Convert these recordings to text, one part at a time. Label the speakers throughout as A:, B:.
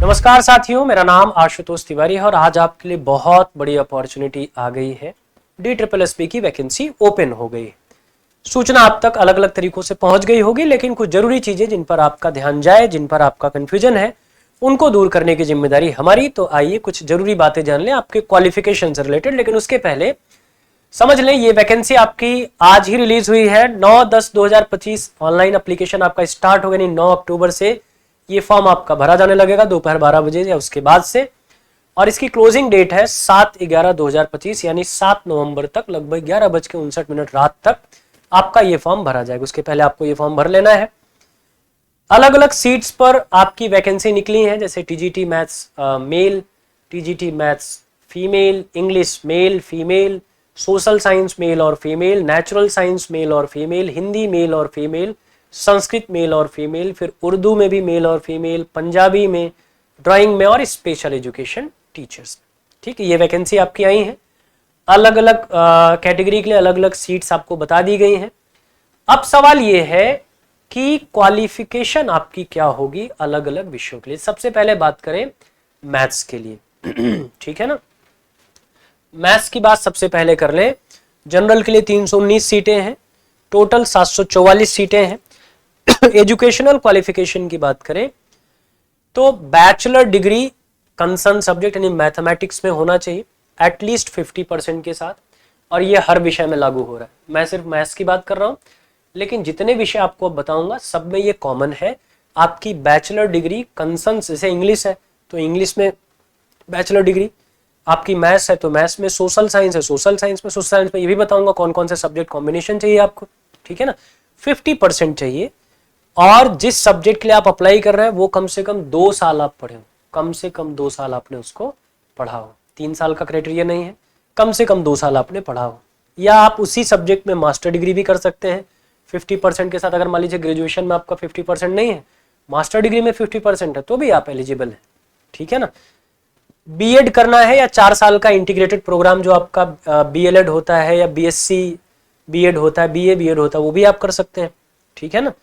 A: नमस्कार साथियों, मेरा नाम आशुतोष तिवारी है और आज आपके लिए बहुत बड़ी अपॉर्चुनिटी आ गई है। DSSB की वैकेंसी ओपन हो गई। सूचना आप तक अलग अलग तरीकों से पहुंच गई होगी, लेकिन कुछ जरूरी चीजें जिन पर आपका ध्यान जाए, जिन पर आपका कंफ्यूजन है, उनको दूर करने की जिम्मेदारी हमारी। तो आइए कुछ जरूरी बातें जान लें आपके क्वालिफिकेशन से रिलेटेड। लेकिन उसके पहले समझ लें, ये वैकेंसी आपकी आज ही रिलीज हुई है। 9/10/2025 ऑनलाइन एप्लीकेशन आपका स्टार्ट होगा, यानी 9 अक्टूबर से ये फॉर्म आपका भरा जाने लगेगा दोपहर 12 बजे या उसके बाद से। और इसकी क्लोजिंग डेट है 7/11/2025, यानी 7 नवंबर तक लगभग 11:59 रात तक आपका ये फॉर्म भरा जाएगा। उसके पहले आपको ये फॉर्म भर लेना है। अलग अलग सीट्स पर आपकी वैकेंसी निकली है, जैसे TGT maths male, TGT maths female, English male female, social science male और फीमेल, नेचुरल साइंस मेल और फीमेल, हिंदी मेल और फीमेल, संस्कृत मेल और फीमेल, फिर उर्दू में भी मेल और फीमेल, पंजाबी में, ड्राइंग में और स्पेशल एजुकेशन टीचर्स। ठीक है, ये वैकेंसी आपकी आई है। अलग अलग कैटेगरी के लिए अलग अलग सीट्स आपको बता दी गई हैं। अब सवाल ये है कि क्वालिफिकेशन आपकी क्या होगी अलग अलग विषयों के लिए। सबसे पहले बात करें मैथ्स के लिए। ठीक है ना, मैथ्स की बात सबसे पहले कर लें। जनरल के लिए 319 सीटें हैं, टोटल 744 सीटें हैं। एजुकेशनल क्वालिफिकेशन की बात करें तो बैचलर डिग्री कंसर्न सब्जेक्ट यानी मैथमेटिक्स में होना चाहिए एटलीस्ट 50% के साथ, और ये हर विषय में लागू हो रहा है। मैं सिर्फ मैथ्स की बात कर रहा हूं, लेकिन जितने विषय आपको बताऊंगा सब में ये कॉमन है। आपकी बैचलर डिग्री कंसर्न, जैसे इंग्लिश है तो इंग्लिश में बैचलर डिग्री, आपकी मैथ्स है तो मैथ्स में, सोशल साइंस है सोशल साइंस में ये भी बताऊंगा कौन कौन से सब्जेक्ट कॉम्बिनेशन चाहिए आपको। ठीक है ना, 50% चाहिए। और जिस सब्जेक्ट के लिए आप अप्लाई कर रहे हैं वो कम से कम 2 साल आप पढ़े हो, कम से कम 2 साल आपने उसको पढ़ा हो। 3 साल का क्राइटेरिया नहीं है, कम से कम 2 साल आपने पढ़ा हो। या आप उसी सब्जेक्ट में मास्टर डिग्री भी कर सकते हैं 50% के साथ। अगर मान लीजिए ग्रेजुएशन में आपका 50% नहीं है, मास्टर डिग्री में 50% है, तो भी आप एलिजिबल है। ठीक है ना, बीएड करना है या 4 साल का इंटीग्रेटेड प्रोग्राम जो आपका BLED होता है या BSc बीएड होता है, BA बीएड होता है, वो भी आप कर सकते हैं। ठीक है ना,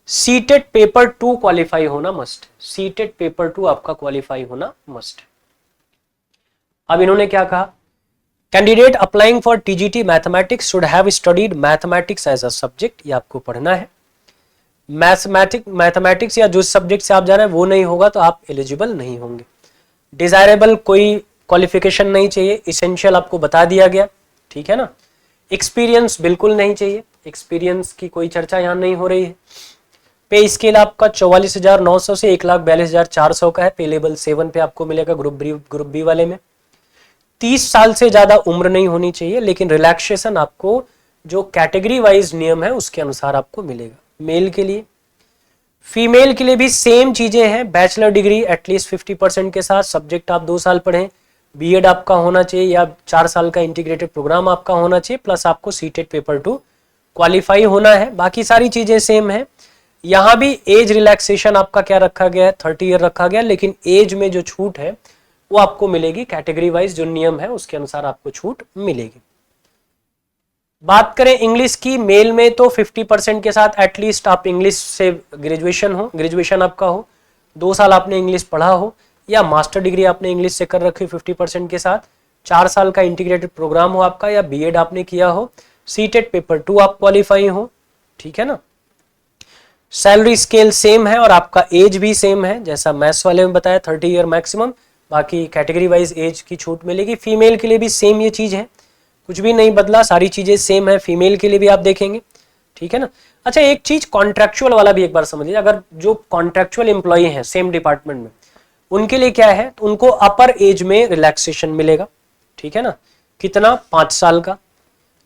A: सीटेट पेपर 2 क्वालिफाई होना मस्ट, सीटेट पेपर 2 आपका क्वालिफाई होना मस्ट। अब इन्होंने क्या कहा, candidate applying for TGT mathematics should have studied mathematics as a subject, ये आपको पढ़ना है। मैथमेटिक्स या जो सब्जेक्ट से आप जा रहे हैं वो नहीं होगा तो आप एलिजिबल नहीं होंगे। डिजायरेबल कोई क्वालिफिकेशन नहीं चाहिए, इसेंशियल आपको बता दिया गया। ठीक है ना, एक्सपीरियंस बिल्कुल नहीं चाहिए, एक्सपीरियंस की कोई चर्चा यहां नहीं हो रही है। पे स्केल आपका 44,900 से 1,42,400 का है। पे लेवल 7 पे आपको मिलेगा ग्रुप बी वाले में। 30 साल से ज्यादा उम्र नहीं होनी चाहिए, लेकिन रिलैक्सेशन आपको जो कैटेगरी वाइज नियम है उसके अनुसार आपको मिलेगा। मेल के लिए, फीमेल के लिए भी सेम चीजें हैं। बैचलर डिग्री एटलीस्ट 50% के साथ, सब्जेक्ट आप 2 साल पढ़ें, बीएड आपका होना चाहिए या 4 साल का इंटीग्रेटेड प्रोग्राम आपका होना चाहिए, प्लस आपको सीटेट पेपर 2 क्वालिफाई होना है। बाकी सारी चीजें सेम है। यहां भी एज रिलैक्सेशन आपका क्या रखा गया है, 30 ईयर रखा गया, लेकिन एज में जो छूट है वो आपको मिलेगी कैटेगरी वाइज, जो नियम है उसके अनुसार आपको छूट मिलेगी। बात करें इंग्लिश की, मेल में तो 50% के साथ एटलीस्ट आप इंग्लिश से ग्रेजुएशन आपका हो, 2 साल आपने इंग्लिश पढ़ा हो, या मास्टर डिग्री आपने इंग्लिश से कर रखी हो 50% के साथ, 4 साल का इंटीग्रेटेड प्रोग्राम हो आपका, या बीएड आपने किया हो, सीटेट पेपर 2 आप क्वालिफाई हो। ठीक है ना, सैलरी स्केल सेम है और आपका एज भी सेम है, जैसा मैथ्स वाले में बताया 30 ईयर मैक्सिमम। बाकी कैटेगरी वाइज एज की छूट मिलेगी। फीमेल के लिए भी सेम ये चीज है, कुछ भी नहीं बदला, सारी चीजें सेम है। फीमेल के लिए भी आप देखेंगे। ठीक है ना, अच्छा एक चीज कॉन्ट्रेक्चुअल वाला भी एक बार समझिए। अगर जो कॉन्ट्रेक्चुअल एम्प्लॉई हैं सेम डिपार्टमेंट में, उनके लिए क्या है, तो उनको अपर एज में रिलैक्सेशन मिलेगा। ठीक है ना, कितना, 5 साल का,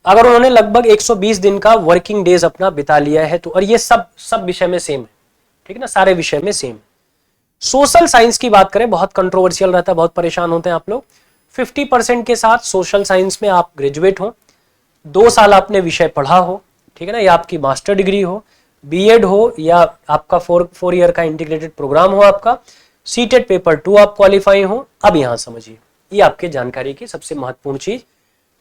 A: अगर उन्होंने लगभग 120 दिन का वर्किंग डेज अपना बिता लिया है तो। और ये सब विषय में सेम है। ठीक है ना, सारे विषय में सेम। सोशल साइंस की बात करें, बहुत कंट्रोवर्शियल रहता है, बहुत परेशान होते हैं आप लोग। 50% के साथ सोशल साइंस में आप ग्रेजुएट हो, 2 साल आपने विषय पढ़ा हो। ठीक है ना, या आपकी मास्टर डिग्री हो, बीएड हो, या आपका 4 ईयर का इंटीग्रेटेड प्रोग्राम हो आपका, सीटेट पेपर 2 आप क्वालिफाई हो। अब यहां समझिए, ये आपके जानकारी की सबसे महत्वपूर्ण चीज,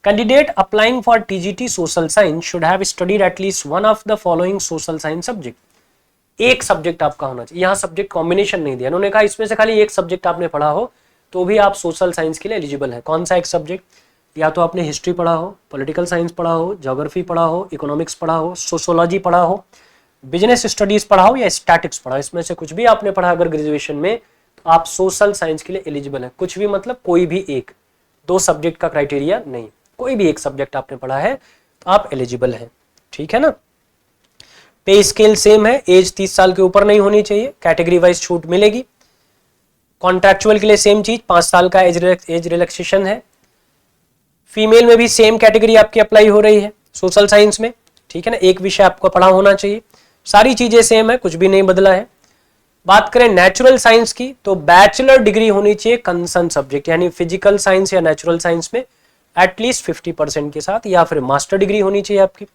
A: candidate applying for TGT social science should have studied at least one of the following social science subject. एक सब्जेक्ट आपका होना चाहिए। यहाँ सब्जेक्ट कॉम्बिनेशन नहीं दिया, उन्होंने कहा इसमें से खाली एक सब्जेक्ट आपने पढ़ा हो तो भी आप सोशल साइंस के लिए एलिजिबल है। कौन सा एक सब्जेक्ट? या तो आपने हिस्ट्री पढ़ा हो, पॉलिटिकल साइंस पढ़ा हो, ज्योग्राफी पढ़ा हो, इकोनॉमिक्स पढ़ा हो, सोशोलॉजी पढ़ा हो, बिजनेस स्टडीज पढ़ा हो या स्टैटिक्स पढ़ा हो। इसमें से कुछ भी आपने पढ़ा अगर ग्रेजुएशन में तो आप सोशल साइंस के लिए एलिजिबल है। कुछ भी मतलब कोई भी एक, दो सब्जेक्ट का क्राइटेरिया नहीं, कोई भी एक सब्जेक्ट आपने पढ़ा है तो आप एलिजिबल हैं। ठीक है ना। पे स्केल सेम है, एज 30 साल के ऊपर नहीं होनी चाहिए, कैटेगरी वाइज छूट मिलेगी। कॉन्ट्रैक्चुअल के लिए सेम चीज, 5 साल का एज रिलैक्सेशन है। फीमेल में भी सेम कैटेगरी आपकी अप्लाई हो रही है सोशल साइंस में। ठीक है ना, एक विषय आपको पढ़ा होना चाहिए, सारी चीजें सेम है, कुछ भी नहीं बदला है। बात करें नेचुरल साइंस की तो बैचलर डिग्री होनी चाहिए कंसर्न सब्जेक्ट, यानी फिजिकल साइंस या नेचुरल साइंस में एटलीस्ट 50% के साथ, या फिर मास्टर डिग्री होनी चाहिए आपकी।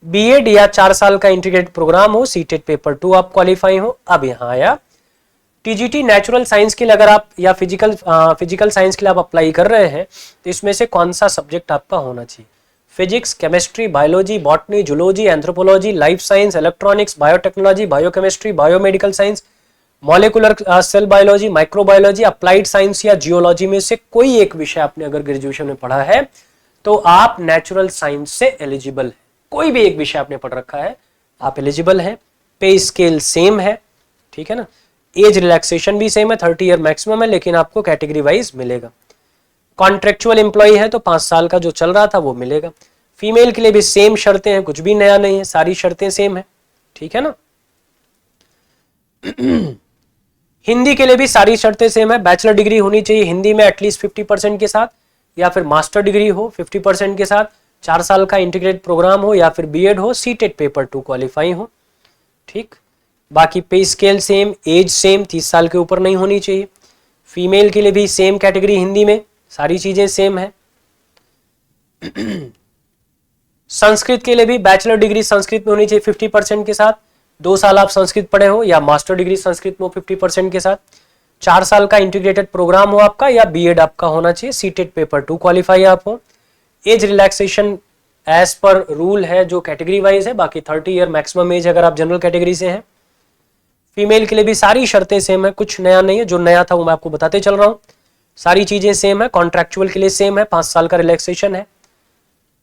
A: बीएड या 4 साल का इंटीग्रेटेड प्रोग्राम हो, सीटेट पेपर 2 आप क्वालिफाई हो। अब यहाँ आया टीजीटी नेचुरल साइंस के लिए, अगर आप या फिजिकल साइंस के लिए आप अप्लाई कर रहे हैं तो इसमें से कौन सा सब्जेक्ट आपका होना चाहिए? Physics, chemistry, biology, botany, zoology, anthropology, life science, electronics, biotechnology, biochemistry, biomedical science, molecular cell biology, microbiology, applied science या जियोलॉजी में से कोई एक विषय आपने अगर ग्रेजुएशन में पढ़ा है तो आप नेचुरल साइंस से एलिजिबल है। कोई भी एक विषय आपने पढ़ रखा है आप एलिजिबल हैं। पे स्केल सेम है, ठीक है ना। एज रिलैक्सेशन भी सेम है, 30 ईयर मैक्सिमम है, लेकिन आपको कैटेगरी वाइज मिलेगा। कॉन्ट्रेक्चुअल एम्प्लॉय है तो 5 साल का जो चल रहा था वो मिलेगा। फीमेल के लिए भी सेम शर्तें हैं, कुछ भी नया नहीं है, सारी शर्तें सेम है। ठीक है ना। हिंदी के लिए भी सारी शर्तें सेम है, बैचलर डिग्री होनी चाहिए हिंदी में एटलीस्ट 50% के साथ, या फिर मास्टर डिग्री हो 50% के साथ, 4 साल का इंटीग्रेटेड प्रोग्राम हो, या फिर बीएड हो, सीटेट पेपर 2 क्वालिफाई हो। ठीक। बाकी पे स्केल सेम, एज सेम, 30 साल के ऊपर नहीं होनी चाहिए। फीमेल के लिए भी सेम कैटेगरी हिंदी में, सारी चीजें सेम है। संस्कृत के लिए भी बैचलर डिग्री संस्कृत में होनी चाहिए 50% के साथ, 2 साल आप संस्कृत पढ़े हो, या मास्टर डिग्री संस्कृत में 50% के साथ, 4 साल का इंटीग्रेटेड प्रोग्राम हो आपका, या बीएड आपका होना चाहिए, सीटेट पेपर 2 क्वालिफाई आप हो। एज रिलैक्सेशन एज पर रूल है जो कैटेगरी वाइज है, बाकी 30 ईयर मैक्सिमम एज अगर आप जनरल कैटेगरी से हैं। फीमेल के लिए भी सारी शर्तें सेम है, कुछ नया नहीं है, जो नया था वो मैं आपको बताते चल रहा हूं। सारी चीजें सेम है। कॉन्ट्रैक्चुअल के लिए सेम है, 5 साल का रिलैक्सेशन है।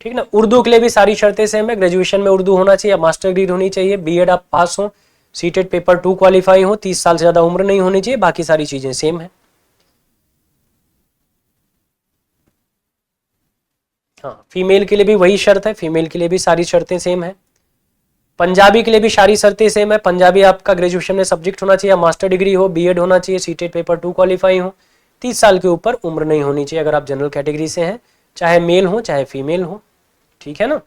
A: ठीक ना। उर्दू के लिए भी सारी शर्तें सेम है, ग्रेजुएशन में उर्दू होना चाहिए, मास्टर डिग्री होनी चाहिए, बीएड आप पास हो, सीटेट पेपर 2 क्वालिफाई हो, 30 साल से ज्यादा उम्र नहीं होनी चाहिए, बाकी सारी चीजें सेम है। हाँ, फीमेल के लिए भी वही शर्त है, फीमेल के लिए भी सारी शर्तें सेम है। पंजाबी के लिए भी सारी शर्तें सेम है, पंजाबी आपका ग्रेजुएशन में सब्जेक्ट होना चाहिए, मास्टर डिग्री हो, बीएड होना चाहिए, सीटेट पेपर 2 क्वालिफाई हो, 30 साल के ऊपर उम्र नहीं होनी चाहिए अगर आप जनरल कैटेगरी से हैं, चाहे मेल हो चाहे फीमेल हो। ठीक है ना।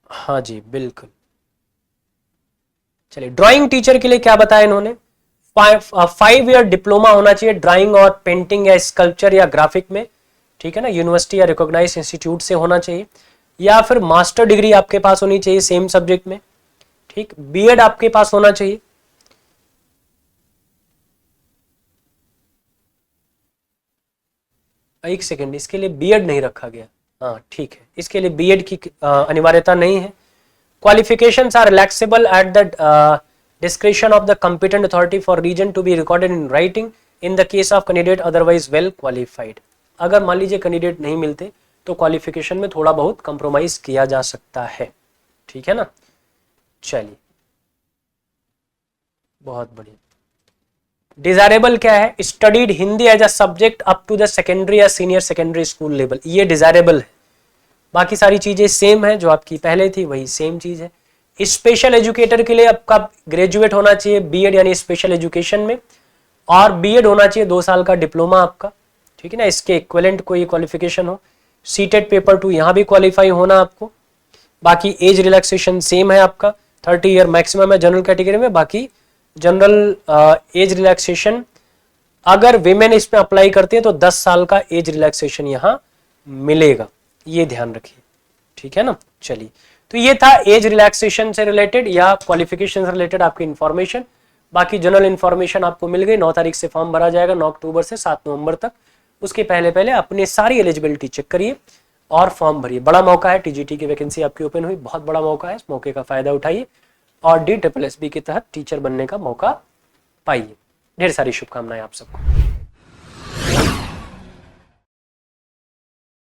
A: हाँ जी बिल्कुल। चलिए, ड्राइंग टीचर के लिए क्या बताया इन्होंने? 5 ईयर डिप्लोमा होना चाहिए ड्राइंग और पेंटिंग या स्कल्पचर या ग्राफिक में। ठीक है ना, यूनिवर्सिटी या रिकॉग्नाइज्ड इंस्टीट्यूट से होना चाहिए, या फिर मास्टर डिग्री आपके पास होनी चाहिए सेम सब्जेक्ट में। ठीक। बीएड आपके पास होना चाहिए। एक सेकेंड, इसके लिए बीएड नहीं रखा गया। हाँ ठीक है, इसके लिए बीएड की अनिवार्यता नहीं है। Qualifications are relaxable at the discretion of the competent authority for region to be recorded in writing in the case of candidate otherwise well qualified। अगर मान लीजिए कैंडिडेट नहीं मिलते तो क्वालिफिकेशन में थोड़ा बहुत कंप्रोमाइज किया जा सकता है। ठीक है ना। चलिए, बहुत बढ़िया। डिजायरेबल क्या है? Studied Hindi as a subject up to the secondary या सीनियर सेकेंडरी स्कूल लेवल, ये डिजायरेबल है। बाकी सारी चीजें सेम है, जो आपकी पहले थी वही सेम चीज है। स्पेशल एजुकेटर के लिए आपका ग्रेजुएट होना चाहिए बीएड यानी स्पेशल एजुकेशन में, और बीएड होना चाहिए 2 साल का डिप्लोमा आपका। ठीक है ना, इसके इक्विवेलेंट कोई क्वालिफिकेशन हो। सीटेट पेपर 2 यहाँ भी क्वालिफाई होना आपको। बाकी एज रिलैक्सेशन सेम है आपका, 30 ईयर मैक्सिमम है जनरल कैटेगरी में। बाकी जनरल एज रिलैक्सेशन अगर विमेन इसमें अप्लाई करते हैं तो 10 साल का एज रिलैक्सेशन यहाँ मिलेगा, ये ध्यान रखिए। ठीक है ना। चलिए, तो ये था एज रिलैक्सेशन से रिलेटेड या क्वालिफिकेशन से रिलेटेड आपकी इंफॉर्मेशन। बाकी जनरल इंफॉर्मेशन आपको मिल गई। 9 तारीख से फॉर्म भरा जाएगा, 9 अक्टूबर से 7 नवंबर तक। उसके पहले पहले अपनी सारी एलिजिबिलिटी चेक करिए। और फॉर्म भरिए। बड़ा मौका है, टीजीटी की वैकेंसी आपकी ओपन हुई, बहुत बड़ा मौका है, इस मौके का फायदा उठाइए और DSSB के तहत टीचर बनने का मौका पाइए। ढेर सारी शुभकामनाएं आप सबको।